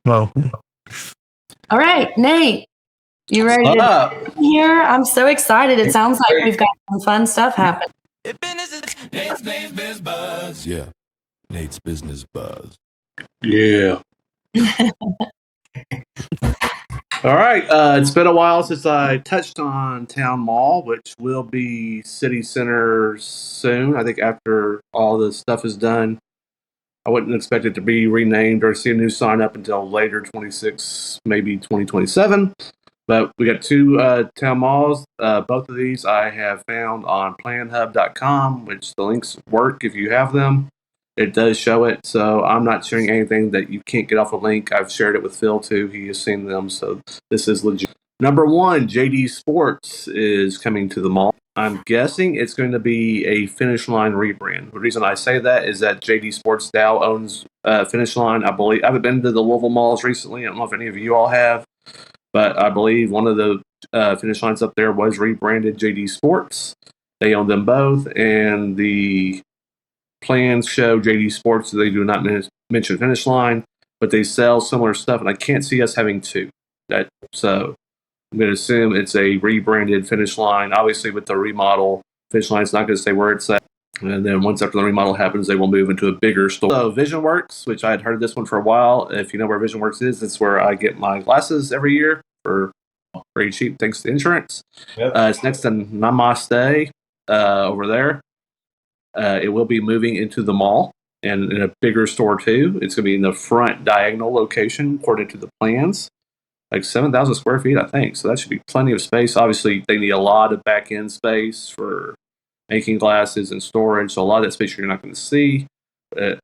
Well, all right, Nate, you ready to be here? I'm so excited. It sounds like we've got some fun stuff happening. Nate's business buzz. Yeah. Nate's business buzz. Yeah. All right. It's been a while since I touched on Towne Mall, which will be city center soon. I think after all this stuff is done. I wouldn't expect it to be renamed or see a new sign up until later, 26, maybe 2027. But we got two Towne malls. Both of these I have found on PlanHub.com, which the links work if you have them. It does show it, so I'm not sharing anything that you can't get off a link. I've shared it with Phil too. He has seen them, so this is legit. Number one, JD Sports is coming to the mall. I'm guessing it's going to be a Finish Line rebrand. The reason I say that is that JD Sports now owns Finish Line. I believe I haven't been to the Louisville malls recently. I don't know if any of you all have, but I believe one of the Finish Lines up there was rebranded JD Sports. They own them both, and the plans show JD Sports. They do not mention Finish Line, but they sell similar stuff, and I can't see us having two. So I'm going to assume it's a rebranded Finish Line. Obviously, with the remodel, Finish Line's not going to stay where it's at. And then once after the remodel happens, they will move into a bigger store. So Visionworks, which I had heard of this one for a while. If you know where Visionworks is, it's where I get my glasses every year for very cheap, thanks to insurance. Yep. It's next to Namaste over there. It will be moving into the mall and in a bigger store too. It's going to be in the front diagonal location according to the plans. Like 7,000 square feet, I think. So that should be plenty of space. Obviously, they need a lot of back-end space for making glasses and storage. So a lot of that space you're not going to see. And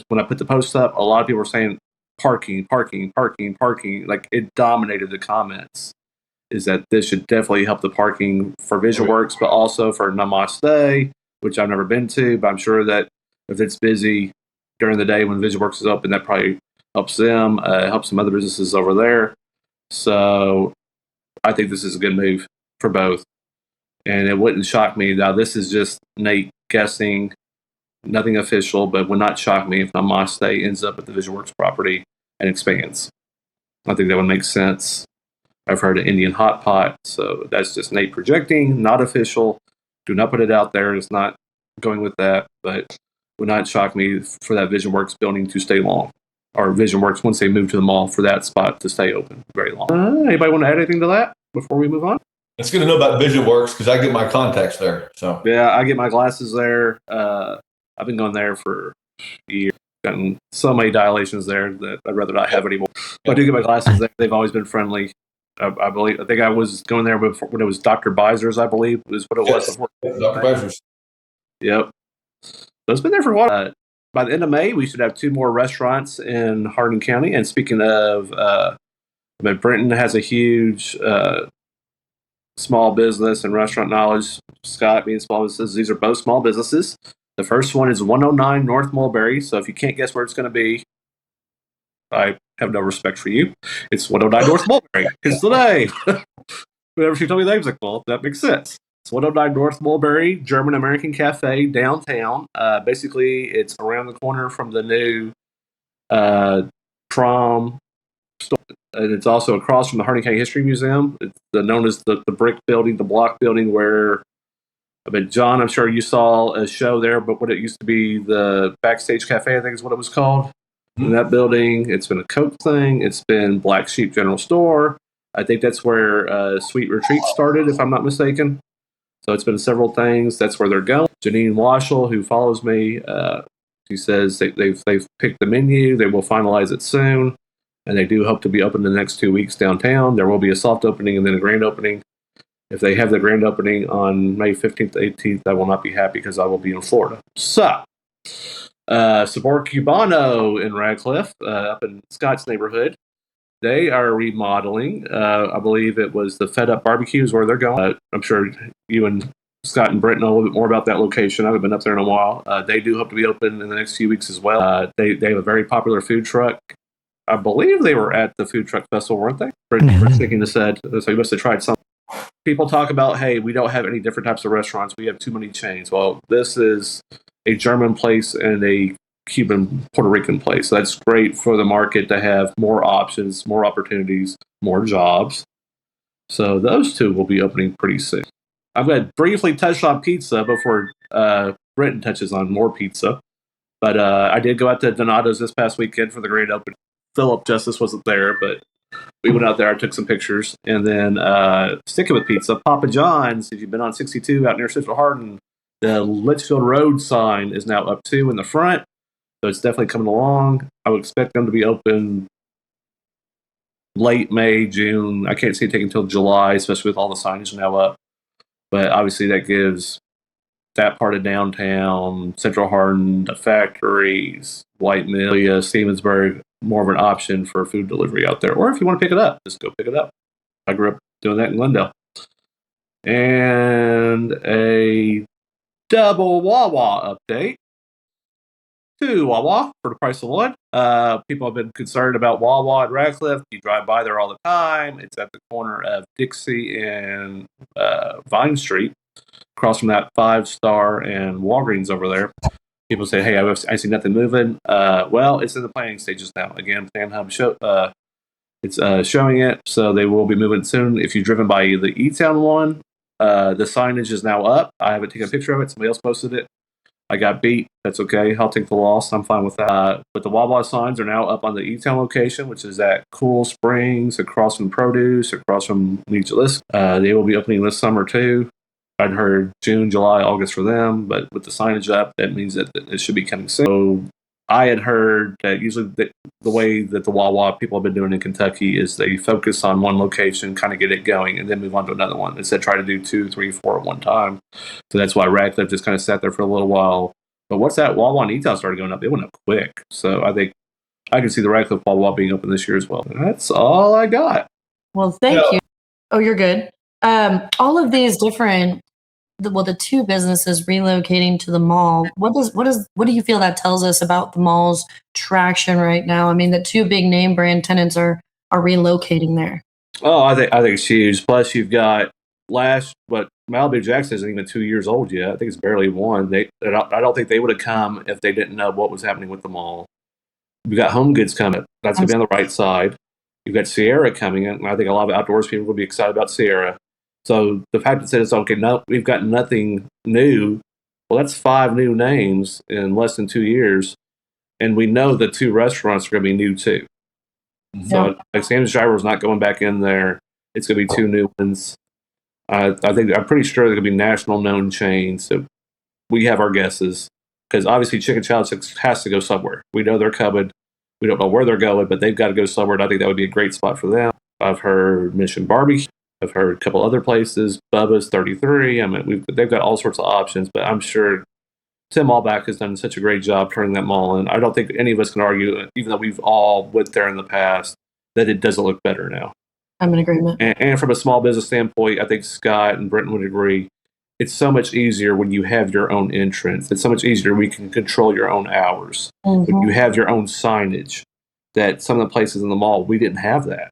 when I put the post up, a lot of people were saying parking. Like it dominated the comments. Is that this should definitely help the parking for Visionworks, but also for Namaste, which I've never been to. But I'm sure that if it's busy during the day when Visionworks is open, that probably helps them, helps some other businesses over there. So I think this is a good move for both. And it wouldn't shock me. Now, this is just Nate guessing, nothing official, but would not shock me if Namaste ends up at the Visionworks property and expands. I think that would make sense. I've heard of Indian Hot Pot, so that's just Nate projecting, not official. Do not put it out there. It's not going with that, but would not shock me for that Visionworks building to stay long. Or Visionworks, once they move to the mall, for that spot to stay open very long. Anybody want to add anything to that before we move on? It's good to know about Visionworks because I get my contacts there. So yeah, I get my glasses there. I've been going there for years. Gotten so many dilations there that I'd rather not have anymore. But I do get my glasses there. They've always been friendly. I think I was going there before, when it was Dr. Beiser's, I believe, is what it was before. Dr. Beiser's. Yep. So it's been there for a while. By the end of May, we should have 2 more restaurants in Hardin County. And speaking of, Brenton has a huge small business and restaurant knowledge. Scott being small businesses. These are both small businesses. The first one is 109 North Mulberry. So if you can't guess where it's going to be, I have no respect for you. It's 109 North Mulberry. It's the name. Whenever she told me the name, I was like, well, that makes sense. It's 109 North Mulberry, German-American Cafe, downtown. Basically, it's around the corner from the new prom store. And it's also across from the Hardin County History Museum. It's known as the brick building, the block building where, John, I'm sure you saw a show there, but what it used to be the Backstage Cafe, I think is what it was called. In that building, it's been a Coke thing. It's been Black Sheep General Store. I think that's where Sweet Retreat started, if I'm not mistaken. So it's been several things. That's where they're going. Janine Wassel, who follows me, she says they've picked the menu. They will finalize it soon. And they do hope to be open in the next 2 weeks downtown. There will be a soft opening and then a grand opening. If they have the grand opening on May 15th to 18th, I will not be happy because I will be in Florida. So, Sabor Cubano in Radcliffe, up in Scott's neighborhood. They are remodeling. I believe it was the Fed Up Barbecue is where they're going. I'm sure you and Scott and Brent know a little bit more about that location. I haven't been up there in a while. They do hope to be open in the next few weeks as well. They have a very popular food truck. I believe they were at the food truck festival, weren't they? Brent's thinking this said, so you must have tried something. People talk about, hey, we don't have any different types of restaurants. We have too many chains. Well, this is a German place and a Cuban, Puerto Rican place. So that's great for the market to have more options, more opportunities, more jobs. So those two will be opening pretty soon. I'm going to briefly touch on pizza before Brenton touches on more pizza. But I did go out to Donato's this past weekend for the grand opening. Philip Justice wasn't there, but we went out there. I took some pictures. And then sticking with pizza, Papa John's, if you've been on 62 out near Central Hardin, the Litchfield Road sign is now up too in the front. So it's definitely coming along. I would expect them to be open late May, June. I can't see it taking until July, especially with all the signage now up. But obviously that gives that part of downtown, Central Hardin, the factories, White Mill, Stevensburg, more of an option for food delivery out there. Or if you want to pick it up, just go pick it up. I grew up doing that in Glendale. And a double Wawa update. 2 Wawa for the price of 1. People have been concerned about Wawa at Radcliffe. You drive by there all the time. It's at the corner of Dixie and Vine Street, across from that 5-Star and Walgreens over there. People say, hey, I see nothing moving. Well, it's in the planning stages now. Again, PlanHub it's showing it, so they will be moving soon. If you've driven by the E-Town one, the signage is now up. I haven't taken a picture of it. Somebody else posted it. I got beat. That's okay. I'll take the loss. I'm fine with that. But the Wawa signs are now up on the E-Town location, which is at Cool Springs, across from Produce, across from Needs. They will be opening this summer too. I'd heard June, July, August for them, but with the signage up, that means that it should be coming soon. So I had heard that usually the way that the Wawa people have been doing in Kentucky is they focus on one location, kind of get it going, and then move on to another one. Instead, try to do 2, 3, 4 at one time. So that's why Radcliffe just kind of sat there for a little while. But once that Wawa and E-Town started going up, it went up quick. So I think I can see the Radcliffe Wawa being open this year as well. And that's all I got. Well, thank you. Oh, you're good. All of these different, the 2 businesses relocating to the mall. What do you feel that tells us about the mall's traction right now? I mean, the 2 big name brand tenants are relocating there. Oh, I think it's huge. Plus, you've got Malibu Jacks isn't even 2 years old yet. I think it's barely 1. I don't think they would have come if they didn't know what was happening with the mall. We've got Home Goods coming. That's going to be on the right side. You've got Sierra coming in. And I think a lot of outdoors people will be excited about Sierra. So the fact that it's okay, no, we've got nothing new. Well, that's 5 new names in less than 2 years. And we know the 2 restaurants are going to be new too. So like Sam's Driver is not going back in there. It's going to be 2 new ones. I'm pretty sure they're going to be national known chains. So we have our guesses because obviously Chicken Child has to go somewhere. We know they're coming. We don't know where they're going, but they've got to go somewhere. And I think that would be a great spot for them. I've heard Mission Barbecue. I've heard a couple other places. Bubba's 33. I mean, they've got all sorts of options, but I'm sure Tim Aulbach has done such a great job turning that mall in. I don't think any of us can argue, even though we've all went there in the past, that it doesn't look better now. I'm in agreement. And from a small business standpoint, I think Scott and Brenton would agree. It's so much easier when you have your own entrance. It's so much easier when you can control your own hours. Mm-hmm. When you have your own signage. That some of the places in the mall, we didn't have that.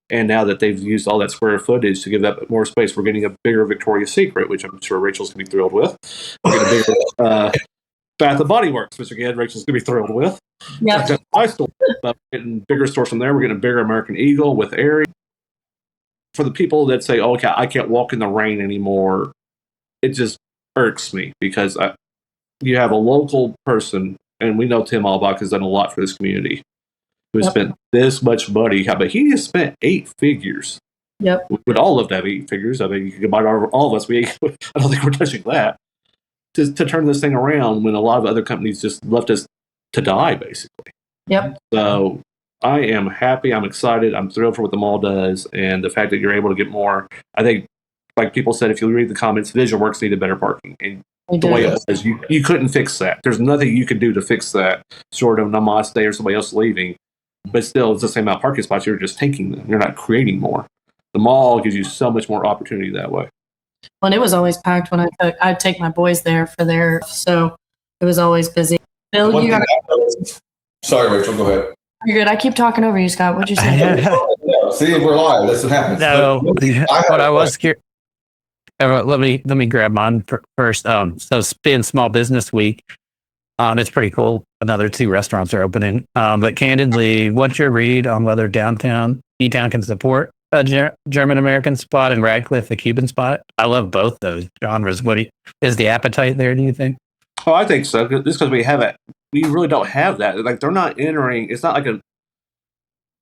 And now that they've used all that square footage to give that more space, we're getting a bigger Victoria's Secret, which I'm sure Rachel's going to be thrilled with. We're getting a bigger Bath and Body Works, which again, Rachel's going to be thrilled with. Yeah. We're getting bigger stores from there. We're getting a bigger American Eagle with Aerie. For the people that say, oh, okay, I can't walk in the rain anymore, it just irks me because you have a local person, and we know Tim Aulbach has done a lot for this community, who has spent this much money, but he has spent 8 figures. Yep. We would all love to have 8 figures. I mean, you can combine all of us. I don't think we're touching that. To turn this thing around when a lot of other companies just left us to die, basically. Yep. So I am happy. I'm excited. I'm thrilled for what the mall does. And the fact that you're able to get more, I think, like people said, if you read the comments, Visionworks needed better parking. And the way it was, you couldn't fix that. There's nothing you can do to fix that, short of Namaste or somebody else leaving. But still, it's the same amount of parking spots. You're just taking them. You're not creating more. The mall gives you so much more opportunity that way. Well, and it was always packed when I'd take my boys there for their, so it was always busy. Bill, you got Sorry, Rachel, go ahead. You're good. I keep talking over you, Scott. What'd you say? See, we're live. That's what happens. No, what I was curious. Let me grab mine first. So it's been Small Business Week. It's pretty cool. Another 2 restaurants are opening. But candidly, what's your read on whether downtown E-Town can support a German American spot and Radcliffe a Cuban spot? I love both those genres. Is the appetite there, do you think? Oh, I think so. Just because we really don't have that. Like, they're not entering. It's not like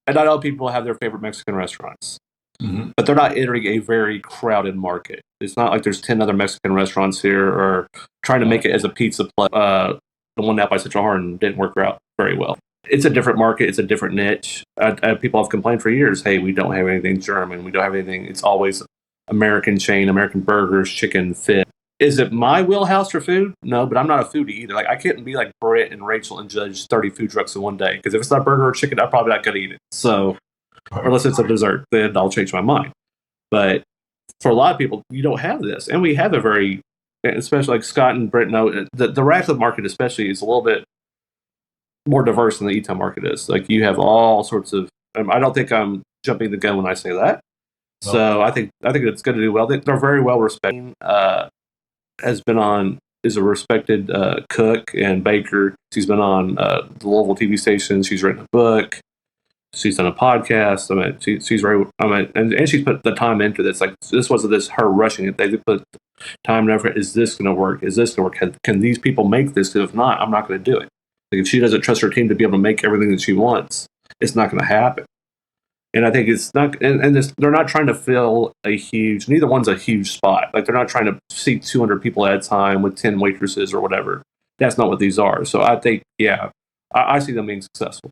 and I know people have their favorite Mexican restaurants, but they're not entering a very crowded market. It's not like there's 10 other Mexican restaurants here or trying to make it as a pizza place. The one out by Central Hardin didn't work out very well. It's a different market. It's a different niche. People have complained for years, hey, we don't have anything German. We don't have anything. It's always American chain, American burgers, chicken, fish. Is it my wheelhouse for food? No, but I'm not a foodie either. Like, I couldn't be like Brett and Rachel and judge 30 food trucks in one day. Because if it's not burger or chicken, I'm probably not going to eat it. So, unless it's a dessert, then I'll change my mind. But for a lot of people, you don't have this. And we have a very, especially like Scott and Brett know, the Radcliffe market especially is a little bit more diverse than the E-Town market is. Like, you have all sorts of, I don't think I'm jumping the gun when I say that. No. So I think it's going to do well. They're very well respected. Is a respected cook and baker. She's been on the Louisville TV station. She's written a book. She's done a podcast. I mean, she's very. And she's put the time into this. Like, this wasn't her rushing it. They put time and effort. Is this going to work? Is this going to work? Can these people make this? Because if not, I'm not going to do it. Like, if she doesn't trust her team to be able to make everything that she wants, it's not going to happen. And I think it's not, and they're not trying to fill neither one's a huge spot. Like, they're not trying to seat 200 people at a time with 10 waitresses or whatever. That's not what these are. So I think, I see them being successful.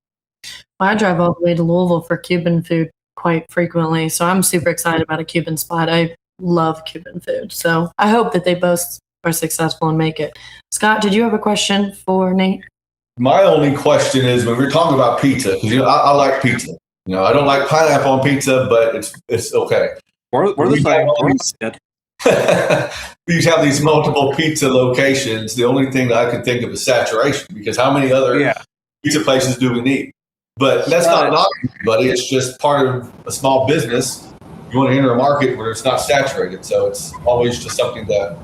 I drive all the way to Louisville for Cuban food quite frequently. So I'm super excited about a Cuban spot. I love Cuban food. So I hope that they both are successful and make it. Scott, did you have a question for Nate? My only question is, when we're talking about pizza, because I like pizza. I don't like pineapple on pizza, but it's okay. We're the same. You have these multiple pizza locations. The only thing that I can think of is saturation, because how many other pizza places do we need? But that's not knocking anybody. It's just part of a small business. You want to enter a market where it's not saturated. So it's always just something to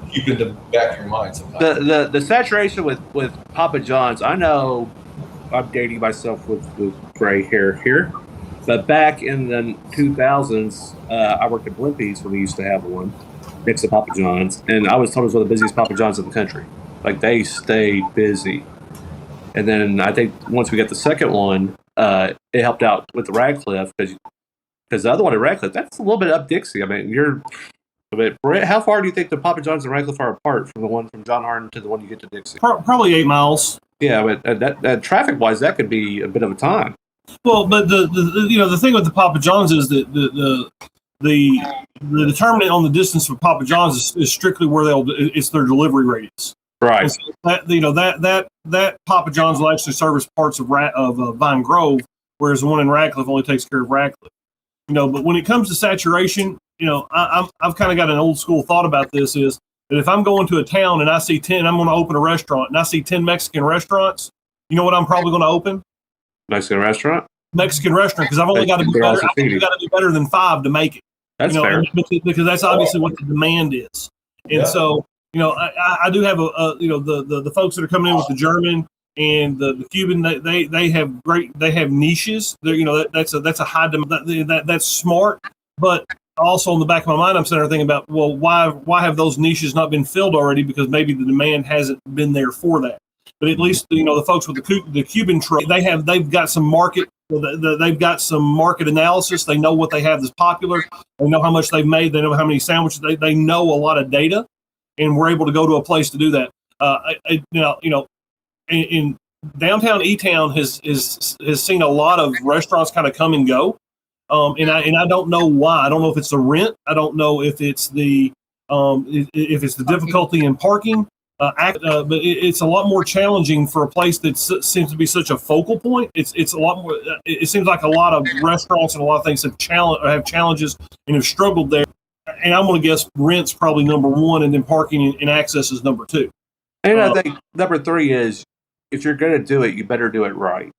keep in the back of your mind sometimes. The saturation with Papa John's, I know I'm dating myself with gray hair here, but back in the 2000s, I worked at Blimpies when we used to have one next to Papa John's, and I was told it was one of the busiest Papa John's in the country. Like, they stay busy. And then I think once we got the second one, it helped out with the Radcliffe, because the other one at Radcliffe, that's a little bit up Dixie. I mean, Brett, how far do you think the Papa John's and Radcliffe are apart from the one from John Hardin to the one you get to Dixie? Probably 8 miles. Yeah, but that traffic-wise, that could be a bit of a time. Well, but the thing with the Papa John's is that the determinant on the distance for Papa John's is strictly where it's their delivery radius. Right. So that Papa John's will actually service parts of Vine Grove, whereas the one in Radcliffe only takes care of Radcliffe. But when it comes to saturation, I've kind of got an old school thought about this is that if I'm going to a town and I see 10, I'm going to open a restaurant and I see 10 Mexican restaurants, you know what I'm probably going to open? Mexican restaurant, because I've only got to be better. I've only got to be better than 5 to make it. That's fair. Because that's obviously what the demand is. And so, I do have the folks that are coming in with the German and the Cuban. They have niches. That's a high demand. That's smart, but also in the back of my mind, I'm sitting there thinking about, well, why have those niches not been filled already? Because maybe the demand hasn't been there for that. But at least the folks with the Cuban trade, they've got some market. They've got some market analysis. They know what they have that's popular. They know how much they've made. They know how many sandwiches. They know a lot of data, and we're able to go to a place to do that. In downtown E-Town has seen a lot of restaurants kind of come and go. And I don't know why. I don't know if it's the rent. I don't know if it's the difficulty in parking. But it's a lot more challenging for a place that seems to be such a focal point. It's a lot more. It seems like a lot of restaurants and a lot of things have challenges and have struggled there. And I'm going to guess rent's probably number 1, and then parking and access is number 2. And I think number 3 is, if you're going to do it, you better do it right.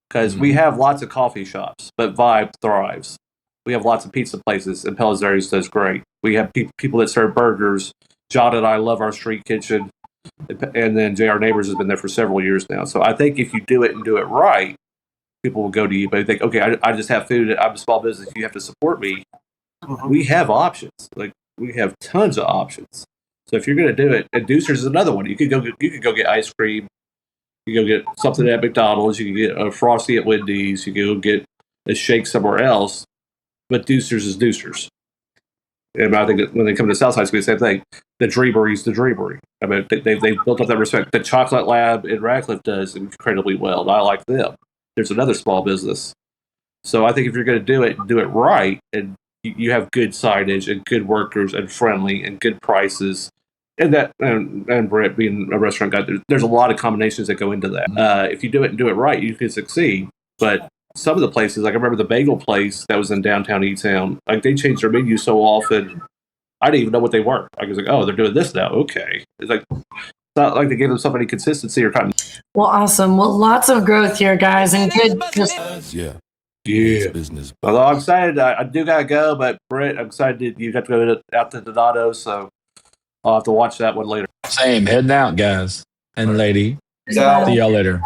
Because we have lots of coffee shops, but Vibe thrives. We have lots of pizza places, and Pelizari's does great. We have people that serve burgers. John and I love our street kitchen. And then JR Neighbors has been there for several years now. So I think if you do it and do it right, people will go to you. But they think, okay, I just have food. I'm a small business. You have to support me. We have options. Like we have tons of options. So if you're going to do it, and Deucers is another one. You could go get ice cream. You go get something at McDonald's. You can get a Frosty at Wendy's. You can go get a shake somewhere else. But Deucers is Deucers. And I think that when they come to Southside, it's going to be the same thing. The Dreamery's the Dreamery. I mean, they've built up that respect. The Chocolate Lab in Radcliffe does incredibly well, and I like them. There's another small business. So I think if you're going to do it right, and you have good signage and good workers and friendly and good prices, and Brett being a restaurant guy, there's a lot of combinations that go into that. If you do it right, you can succeed. But some of the places, like I remember the bagel place that was in downtown E-Town, like they changed their menu so often, I didn't even know what they were. I was like, oh, they're doing this now. Okay. It's like, it's not like they gave them any consistency or continuity. Well, awesome. Well, lots of growth here, guys, and good. Yeah. Business. Although I'm excited, I do gotta go, but Brett, I'm excited you got to go out to Donato, so I'll have to watch that one later. Same. Heading out, guys and lady. Peace out. See y'all later.